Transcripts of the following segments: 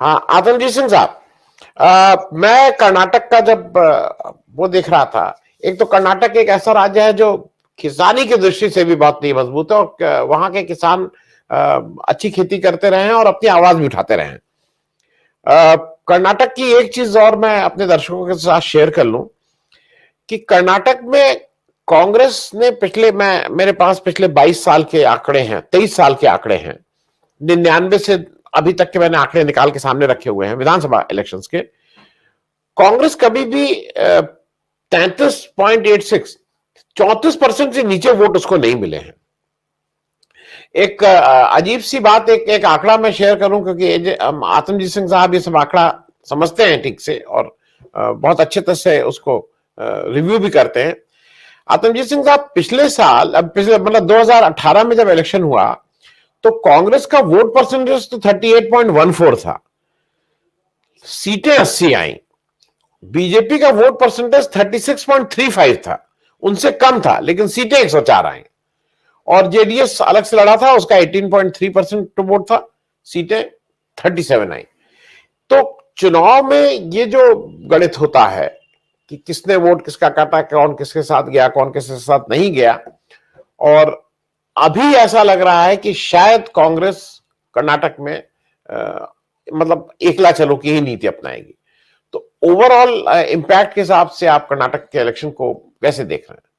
हाँ, आतंकजीत सिंह साहब, मैं कर्नाटक का जब वो देख रहा था, एक तो कर्नाटक एक ऐसा राज्य है जो किसानी की दृष्टि से भी बहुत नहीं मजबूत है, और वहां के किसान अच्छी खेती करते रहे हैं और अपनी आवाज भी उठाते रहे हैं। कर्नाटक की एक चीज और मैं अपने दर्शकों के साथ शेयर कर लूं कि कर्नाटक में कांग्रेस ने मेरे पास पिछले 22 साल के आंकड़े हैं, 23 साल के आंकड़े हैं, 99 से अभी तक के मैंने आंकड़े निकाल के सामने रखे हुए हैं विधानसभा इलेक्शंस के। कांग्रेस कभी भी 33.86 34% से नीचे वोट उसको नहीं मिले हैं। एक अजीब सी बात, एक आंकड़ा मैं शेयर करूं, क्योंकि आतंकजीत सिंह साहब ये सब आंकड़ा समझते हैं ठीक से और बहुत अच्छे तरह से उसको रिव्यू भी करते हैं। आतंकजीत सिंह साहब पिछले साल, अब पिछले मतलब 2018 में जब इलेक्शन हुआ तो कांग्रेस का वोट परसेंटेज तो 38.14 था, सीटें 80 आई। बीजेपी का वोट परसेंटेज 36.35 था, उनसे कम था, लेकिन सीटें 104 आई। और जेडीएस अलग से लड़ा था, उसका 18.3% वोट था, सीटें 37 आई। तो चुनाव में ये जो गणित होता है कि किसने वोट किसका काटा, कौन किसके साथ गया, कौन किसके साथ नहीं गया, और अभी ऐसा लग रहा है कि शायद कांग्रेस कर्नाटक में मतलब एकला चलो की ही नीति अपनाएगी। तो ओवरऑल इंपैक्ट के हिसाब से आप कर्नाटक के इलेक्शन को कैसे देख रहे हैं?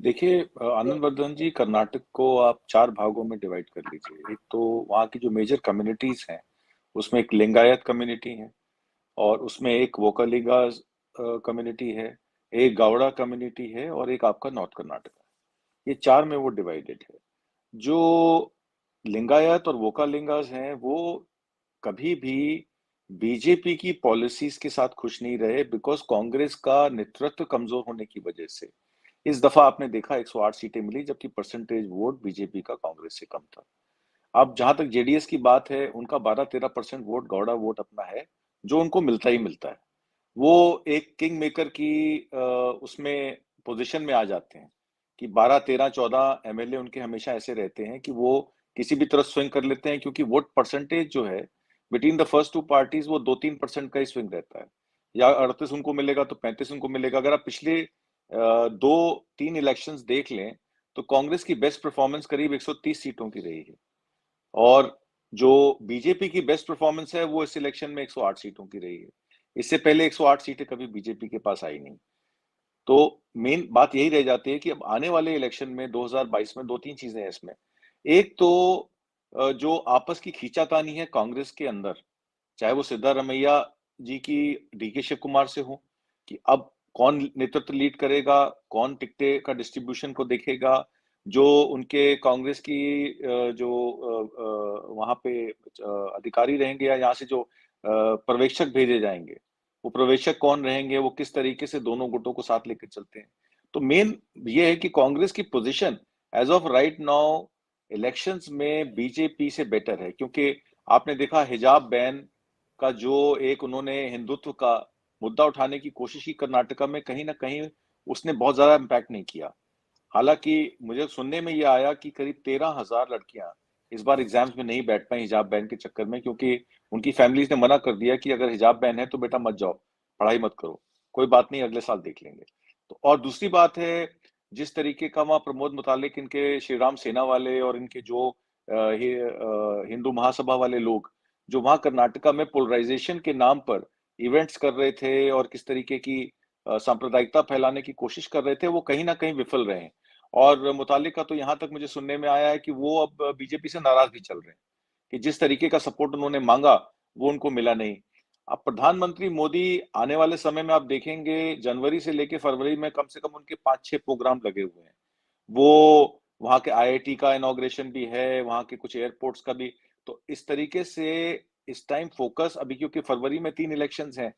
देखिए आनंद वर्धन जी, कर्नाटक को आप चार भागों में डिवाइड कर लीजिए। एक तो वहाँ की जो मेजर कम्युनिटीज हैं, उसमें एक लिंगायत कम्युनिटी है, और उसमें एक वोकालिंगा कम्युनिटी है, एक गावड़ा कम्युनिटी है, और एक आपका नॉर्थ कर्नाटका। ये चार में वो डिवाइडेड है। जो लिंगायत और वोकालिंगास हैं, वो कभी भी बीजेपी की पॉलिसीज के साथ खुश नहीं रहे, बिकॉज कांग्रेस का नेतृत्व कमजोर होने की वजह से। इस दफा आपने देखा 108 सीटें मिली, जबकि परसेंटेज वोट बीजेपी का कांग्रेस से कम था। अब जहां तक जेडीएस की बात है, उनका 12-13% वोट गौड़ा वोट अपना है, जो उनको मिलता ही मिलता है। वो एक किंग मेकर की उसमें पोजीशन में आ जाते हैं कि 12-13-14 एमएलए उनके हमेशा ऐसे रहते हैं कि वो किसी भी तरफ स्विंग कर लेते हैं, क्योंकि वोट परसेंटेज जो है between the first two parties वो 2-3% का ही स्विंग रहता है। या 38 उनको मिलेगा तो 35 उनको मिलेगा। अगर आप पिछले 2-3 इलेक्शंस देख लें तो कांग्रेस की बेस्ट परफॉर्मेंस करीब 130 सीटों की रही है, और जो बीजेपी की बेस्ट परफॉर्मेंस है वो इस इलेक्शन में 108 सीटों की रही है। इससे पहले 108 सीटें कभी बीजेपी के पास आई नहीं। तो मेन बात यही रह जाती है कि अब आने वाले इलेक्शन में 2022 में दो तीन चीजें हैं इसमें। एक तो जो आपस की खींचातानी है कांग्रेस के अंदर, चाहे वो सिद्धारमैया जी की डीके शिव कुमार से हो कि अब कौन नेतृत्व लीड करेगा, कौन टिकटे का डिस्ट्रीब्यूशन को देखेगा, जो उनके कांग्रेस की जो वहां पे अधिकारी रहेंगे, या यहाँ से जो पर्यवेक्षक भेजे जाएंगे, वो पर्यवेक्षक कौन रहेंगे, वो किस तरीके से दोनों गुटों को साथ लेकर चलते हैं। तो मेन ये है कि कांग्रेस की position as of right now elections में बीजेपी से बेटर है, क्योंकि आपने देखा हिजाब बैन का जो एक उन्होंने हिंदुत्व का मुद्दा उठाने की कोशिश की कर्नाटका में, कहीं ना कहीं उसने बहुत ज्यादा इम्पैक्ट नहीं किया। हालांकि मुझे सुनने में ये आया कि करीब 13,000 लड़कियां इस बार एग्जाम्स में नहीं बैठ पाई हिजाब बैन के चक्कर में, क्योंकि उनकी फैमिलीज ने मना कर दिया कि अगर हिजाब बैन है तो बेटा मत जाओ, पढ़ाई मत करो, कोई बात नहीं अगले साल देख लेंगे। तो और दूसरी बात है, जिस तरीके का वहाँ प्रमोद मुतालिक, इनके श्री राम सेना वाले और इनके जो हिंदू महासभा वाले लोग जो वहाँ कर्नाटका में पोलराइजेशन के नाम पर इवेंट्स कर रहे थे और किस तरीके की सांप्रदायिकता फैलाने की कोशिश कर रहे थे, वो कहीं ना कहीं विफल रहे हैं। और मुतालिक का तो यहाँ तक मुझे सुनने में आया है कि वो अब बीजेपी से नाराज भी चल रहे हैं कि जिस तरीके का सपोर्ट उन्होंने मांगा वो उनको मिला नहीं। अब प्रधानमंत्री मोदी आने वाले समय में आप देखेंगे जनवरी से लेकर फरवरी में कम से कम उनके 5-6 प्रोग्राम लगे हुए हैं। वो वहाँ के आईआईटी का इनॉग्रेशन भी है, वहाँ के कुछ एयरपोर्ट्स का भी। तो इस तरीके से इस टाइम फोकस अभी, क्योंकि फरवरी में 3 इलेक्शंस हैं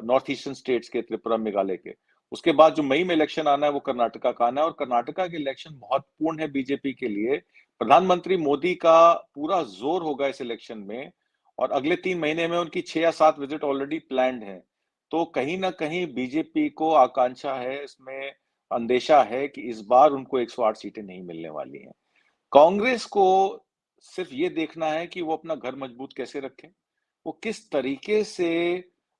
नॉर्थ ईस्टर्न स्टेट्स के, त्रिपुरा मेघालय के। उसके बाद जो मई में इलेक्शन आना है वो कर्नाटका का आना है, और कर्नाटका के इलेक्शन महत्वपूर्ण है बीजेपी के लिए। प्रधानमंत्री मोदी का पूरा जोर होगा इस इलेक्शन में, और अगले 3 महीने में उनकी 6 या 7 विजिट ऑलरेडी प्लान्ड है। तो कहीं ना कहीं बीजेपी को आकांक्षा है इसमें, अंदेशा है कि इस बार उनको 108 सीटें नहीं मिलने वाली हैं। कांग्रेस को सिर्फ ये देखना है कि वो अपना घर मजबूत कैसे रखें, वो किस तरीके से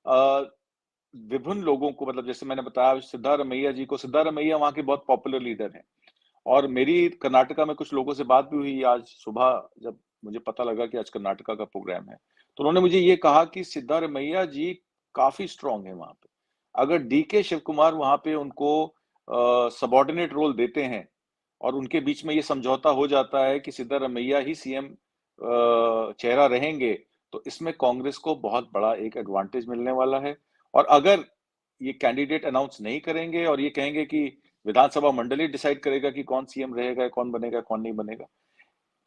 विभिन्न लोगों को, मतलब जैसे मैंने बताया सिद्धारमैया जी को, सिद्धारमैया वहाँ के बहुत पॉपुलर लीडर हैं, और मेरी कर्नाटका में कुछ लोगों से बात भी हुई आज सुबह, जब मुझे पता लगा कि आज कर्नाटका का प्रोग्राम है, तो उन्होंने मुझे ये कहा कि सिद्धारमैया जी काफी स्ट्रांग है वहां पे। अगर डीके शिव कुमार वहां पे उनको सबॉर्डिनेट रोल देते हैं और उनके बीच में ये समझौता हो जाता है कि सिद्धारमैया ही सीएम चेहरा रहेंगे, तो इसमें कांग्रेस को बहुत बड़ा एक एडवांटेज मिलने वाला है। और अगर ये कैंडिडेट अनाउंस नहीं करेंगे और ये कहेंगे कि विधानसभा मंडली डिसाइड करेगा कि कौन सीएम रहेगा, कौन बनेगा, कौन नहीं बनेगा,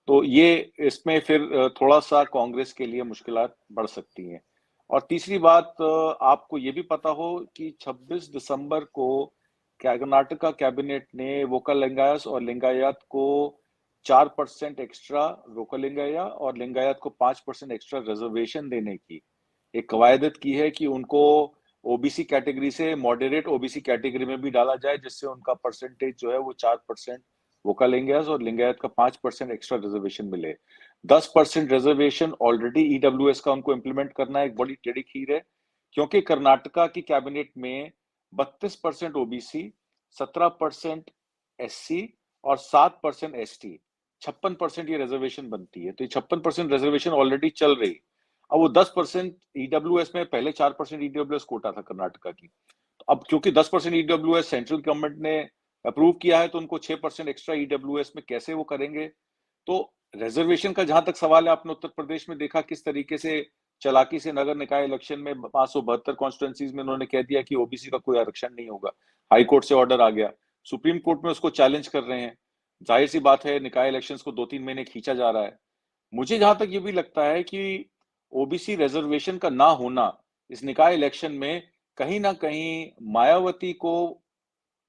तो ये इसमें फिर थोड़ा सा कांग्रेस के लिए मुश्किलात बढ़ सकती हैं। और तीसरी बात, आपको ये भी पता हो कि 26 दिसंबर को कर्नाटका कैबिनेट ने वोकल लिंगायत और लिंगायत को 4% एक्स्ट्रा वोकल लिंगाया और लिंगायत को 5% एक्स्ट्रा रिजर्वेशन देने की एक कवायदत की है कि उनको ओबीसी कैटेगरी से मॉडरेट ओबीसी कैटेगरी में भी डाला जाए, जिससे उनका परसेंटेज जो है वो 4% वोकल लिंगायत और लिंगायत का 5% एक्स्ट्रा रिजर्वेशन मिले। 10% रिजर्वेशन ऑलरेडी ईडब्ल्यूएस का उनको इम्प्लीमेंट करना एक बड़ी टेढ़ी खीर है, क्योंकि कर्नाटका की कैबिनेट में 32% ओबीसी, 17% एससी और 7% एसटी, 56% ये रिजर्वेशन बनती है। तो ये 56% रिजर्वेशन ऑलरेडी चल रही। अब वो 10% ईडब्ल्यूएस में, पहले 4% ईडब्ल्यूएस कोटा था कर्नाटका की, तो अब क्योंकि 10% ईडब्ल्यूएस सेंट्रल गवर्नमेंट ने अप्रूव किया है, तो उनको 6% एक्स्ट्रा ईडब्ल्यूएस में कैसे वो करेंगे। तो रिजर्वेशन का जहां तक सवाल है, आपने उत्तर प्रदेश में देखा किस तरीके से चालाकी से नगर निकाय इलेक्शन में 572 कॉन्स्टिट्यूंसीज में उन्होंने कह दिया कि ओबीसी का कोई आरक्षण नहीं होगा। हाई कोर्ट से ऑर्डर आ गया, सुप्रीम कोर्ट में उसको चैलेंज कर रहे हैं। जाहिर सी बात है, निकाय इलेक्शंस को 2-3 महीने खींचा जा रहा है। मुझे जहां तक ये भी लगता है कि ओबीसी रिजर्वेशन का ना होना इस निकाय इलेक्शन में कहीं ना कहीं मायावती को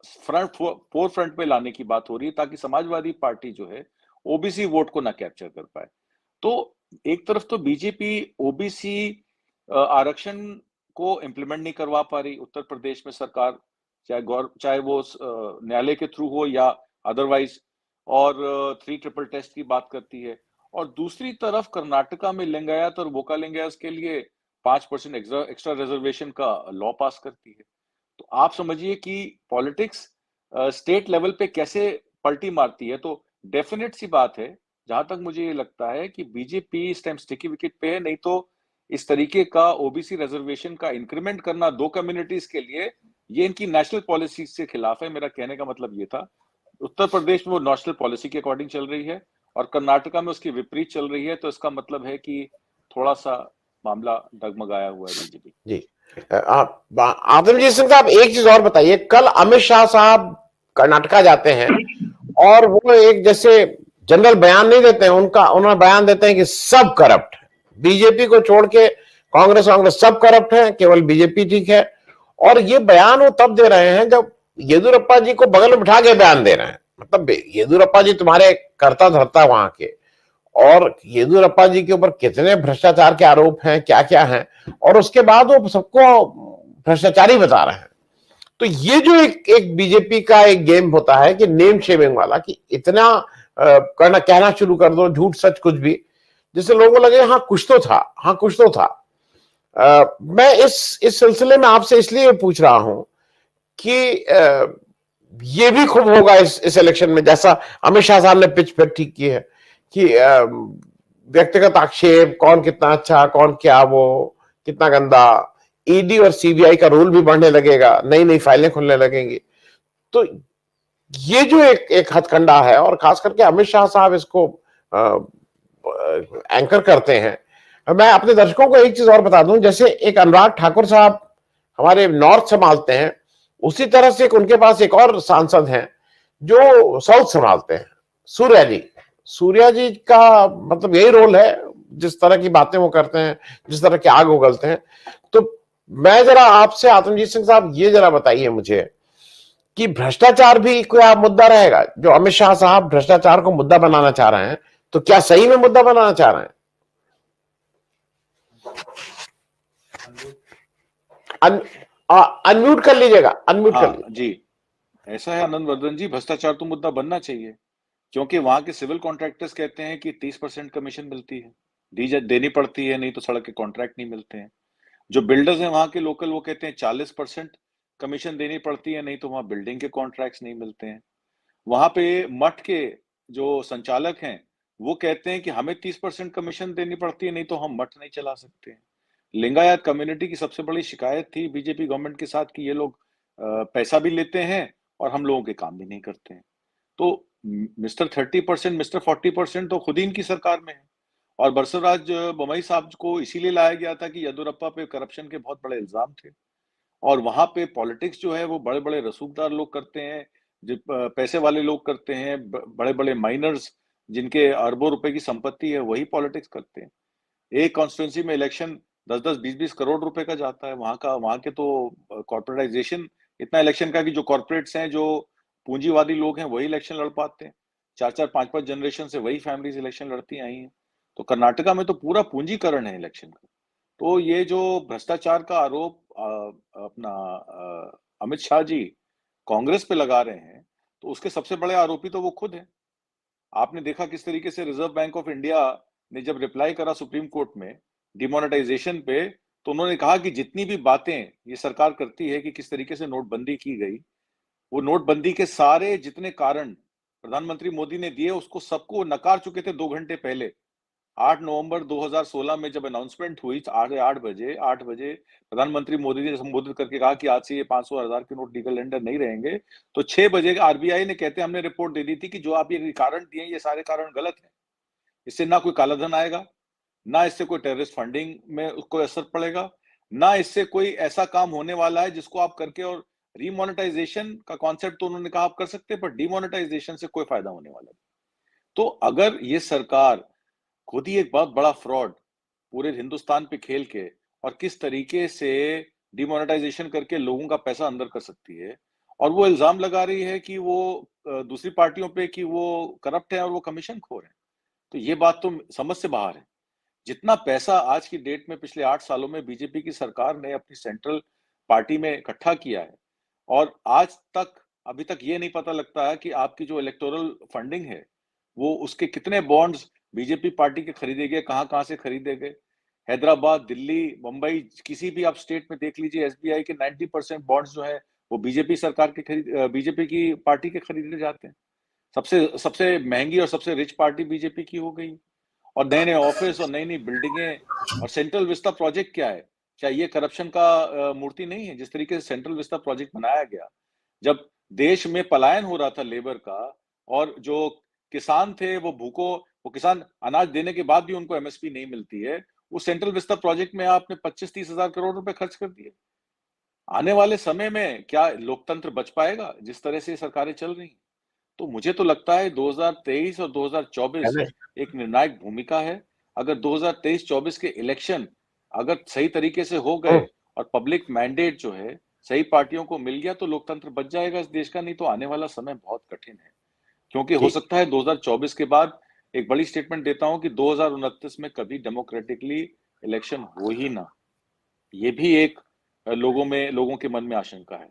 फोर फ्रंट पे लाने की बात हो रही है, ताकि समाजवादी पार्टी जो है ओबीसी वोट को ना कैप्चर कर पाए। तो एक तरफ तो बीजेपी ओबीसी आरक्षण को इम्प्लीमेंट नहीं करवा पा रही उत्तर प्रदेश में सरकार, चाहे वो न्यायालय के थ्रू हो या अदरवाइज, और 3 ट्रिपल टेस्ट की बात करती है। और दूसरी तरफ कर्नाटका में लिंगायत और वोका लिंगायत के लिए 5% एक्स्ट्रा रिजर्वेशन का लॉ पास करती है। तो आप समझिए कि पॉलिटिक्स स्टेट लेवल पे कैसे पलटी मारती है। तो डेफिनेट सी बात है, जहां तक मुझे ये लगता है कि बीजेपी इस टाइम स्टिकी विकेट पे है, नहीं तो इस तरीके का ओबीसी रिजर्वेशन का इंक्रीमेंट करना 2 कम्युनिटीज के लिए, ये इनकी नेशनल पॉलिसी से खिलाफ है। मेरा कहने का मतलब ये था, उत्तर प्रदेश में वो नेशनल पॉलिसी के अकॉर्डिंग चल रही है और कर्नाटका में उसकी विपरीत चल रही है, तो इसका मतलब है कि थोड़ा सा मामला डगमगाया हुआ है बीजेपी। जी, आतमजीत सिंह साहब, एक चीज और बताइए। कल अमित शाह साहब कर्नाटका जाते हैं और वो एक जैसे जनरल बयान नहीं देते हैं, उन्होंने बयान देते हैं कि सब करप्ट है, बीजेपी को छोड़ के कांग्रेस कांग्रेस सब करप्ट है, केवल बीजेपी ठीक है। और ये बयान वो तब दे रहे हैं जब येदुरप्पा जी को बगल में बिठा के बयान दे रहे हैं। मतलब येदुरप्पा जी तुम्हारे कर्ता धर्ता वहां के, और येदुरप्पा जी के ऊपर कितने भ्रष्टाचार के आरोप हैं, क्या क्या हैं, और उसके बाद वो सबको भ्रष्टाचारी बता रहे हैं। तो ये जो एक बीजेपी का एक गेम होता है कि नेम शेमिंग वाला, कि इतना करना, कहना शुरू कर दो झूठ सच कुछ भी, जिससे लोगों को लगे हाँ कुछ तो था, हाँ कुछ तो था। मैं इस सिलसिले में आपसे इसलिए पूछ रहा हूं कि ये भी खूब होगा इस इलेक्शन में, जैसा अमित शाह साहब ने पिच पर ठीक की है कि व्यक्तिगत आक्षेप, कौन कितना अच्छा, कौन क्या, वो कितना गंदा, ईडी और सीबीआई का रोल भी बढ़ने लगेगा, नई नई फाइलें खुलने लगेंगी। तो ये जो एक हथकंडा है, और खास करके अमित शाह साहब इसको एंकर करते हैं। मैं अपने दर्शकों को एक चीज और बता दूं, जैसे एक अनुराग ठाकुर साहब हमारे नॉर्थ संभालते हैं, उसी तरह से उनके पास एक और सांसद हैं जो साउथ संभालते हैं, सूर्या जी। सूर्या जी का मतलब यही रोल है, जिस तरह की बातें वो करते हैं, जिस तरह की आग उगलते हैं। तो मैं जरा आपसे, आतमजीत सिंह साहब, ये जरा बताइए मुझे कि भ्रष्टाचार भी कोई मुद्दा रहेगा? जो अमित शाह साहब भ्रष्टाचार को मुद्दा बनाना चाह रहे हैं, तो क्या सही में मुद्दा बनाना चाह रहे हैं? अनम्यूट कर लीजिएगा, अनम्यूट कर लीजिए। जी, ऐसा है आनंद वर्धन जी, भ्रष्टाचार तो मुद्दा बनना चाहिए, क्योंकि वहां के सिविल कॉन्ट्रैक्टर्स कहते हैं कि 30% कमीशन मिलती है, देनी पड़ती है, नहीं तो सड़क के कॉन्ट्रैक्ट नहीं मिलते हैं। जो बिल्डर्स हैं वहां के लोकल, वो कहते हैं 40% कमीशन देनी पड़ती है, नहीं तो वहां बिल्डिंग के कॉन्ट्रैक्ट्स नहीं मिलते हैं। वहां पे मठ के जो संचालक हैं वो कहते हैं कि हमें 30% कमीशन देनी पड़ती है, नहीं तो हम मठ नहीं चला सकते हैं। लिंगायत कम्युनिटी की सबसे बड़ी शिकायत थी बीजेपी गवर्नमेंट के साथ कि ये लोग पैसा भी लेते हैं और हम लोगों के काम भी नहीं करते हैं। तो मिस्टर 30%, मिस्टर 40% तो खुद ही इनकी सरकार में है। और बरसराज बोम्मई साहब को इसीलिए लाया गया था कि येदियुरप्पा पे करप्शन के बहुत बड़े इल्जाम थे, और वहां पे पॉलिटिक्स जो है वो बड़े बड़े रसूखदार लोग करते हैं, जो पैसे वाले लोग करते हैं, बड़े बड़े माइनर्स जिनके अरबों रुपए की संपत्ति है वही पॉलिटिक्स करते हैं। एक कॉन्स्टिट्यूंसी में इलेक्शन 10-10, 20-20 करोड़ रुपए का जाता है। वहां के तो कॉर्पोरेटाइजेशन इतना इलेक्शन का कि जो कॉर्पोरेट्स हैं, जो पूंजीवादी लोग हैं, वही इलेक्शन लड़ पाते हैं। 4-4, 5-5 जनरेशन से वही फैमिलीज इलेक्शन लड़ती आई हैं। तो कर्नाटका में तो पूरा पूंजीकरण है इलेक्शन का। तो ये जो भ्रष्टाचार का आरोप अपना अमित शाह जी कांग्रेस पे लगा रहे हैं, तो उसके सबसे बड़े आरोपी तो वो खुद हैं। आपने देखा किस तरीके से रिजर्व बैंक ऑफ इंडिया ने जब रिप्लाई करा सुप्रीम कोर्ट में डिमोनेटाइजेशन पे, तो उन्होंने कहा कि जितनी भी बातें ये सरकार करती है कि किस तरीके से नोटबंदी की गई, वो नोटबंदी के सारे जितने कारण प्रधानमंत्री मोदी ने दिए उसको सबको नकार चुके थे 2 घंटे पहले। 8 नवंबर 2016 में जब अनाउंसमेंट हुई 8 बजे प्रधानमंत्री मोदी ने संबोधित करके कहा कि आज से ये 500 1000 के नोट लीगल टेंडर नहीं रहेंगे, तो 6 बजे आरबीआई ने कहते हमने रिपोर्ट दे दी थी कि जो आप ये कारण दिए ये सारे कारण गलत हैं। इससे ना कोई कालाधन आएगा, ना इससे कोई टेररिस्ट फंडिंग में कोई असर पड़ेगा, ना इससे कोई ऐसा काम होने वाला है जिसको आप करके, और रीमोनेटाइजेशन का कॉन्सेप्ट तो उन्होंने कहा आप कर सकते हैं, पर डिमोनेटाइजेशन से कोई फायदा होने वाला नहीं। तो अगर ये सरकार खुद ही एक बहुत बड़ा फ्रॉड पूरे हिंदुस्तान पे खेल के और किस तरीके से डिमोनेटाइजेशन करके लोगों का पैसा अंदर कर सकती है, और वो इल्जाम लगा रही है कि वो दूसरी पार्टियों पे कि वो करप्ट है और वो कमीशन खोर है, तो ये बात तो समझ से बाहर है। जितना पैसा आज की डेट में पिछले 8 सालों में बीजेपी की सरकार ने अपनी सेंट्रल पार्टी में इकट्ठा किया है, और आज तक अभी तक ये नहीं पता लगता है कि आपकी जो इलेक्टोरल फंडिंग है वो उसके कितने बॉन्ड्स बीजेपी पार्टी के खरीदे गए, कहां-कहां से खरीदे गए। हैदराबाद, दिल्ली, मुंबई, किसी भी आप स्टेट में देख लीजिए, एसबीआई के 90% बॉन्ड्स जो है वो बीजेपी सरकार के बीजेपी की पार्टी के खरीदे जाते हैं। सबसे सबसे महंगी और सबसे रिच पार्टी बीजेपी की हो गई, और नए नए ऑफिस और नई नई बिल्डिंगें। और सेंट्रल विस्टा प्रोजेक्ट क्या है? क्या ये करप्शन का मूर्ति नहीं है? जिस तरीके से सेंट्रल विस्टा प्रोजेक्ट बनाया गया, जब देश में पलायन हो रहा था लेबर का, और जो किसान थे वो किसान अनाज देने के बाद भी उनको एमएसपी नहीं मिलती है, उस सेंट्रल विस्टा प्रोजेक्ट में आपने 25-30 हजार करोड़ रुपए खर्च कर दिए। आने वाले समय में क्या लोकतंत्र बच पाएगा जिस तरह से सरकारें चल रही हैं? तो मुझे तो लगता है 2023 और 2024 एक निर्णायक भूमिका है। अगर 2023-24 के इलेक्शन अगर सही तरीके से हो गए और पब्लिक मैंडेट जो है सही पार्टियों को मिल गया, तो लोकतंत्र बच जाएगा इस देश का, नहीं तो आने वाला समय बहुत कठिन है। क्योंकि हो ठीक। सकता है 2024 के बाद, एक बड़ी स्टेटमेंट देता हूं कि 2029 में कभी डेमोक्रेटिकली इलेक्शन हो ही ना। ये भी एक लोगों के मन में आशंका है।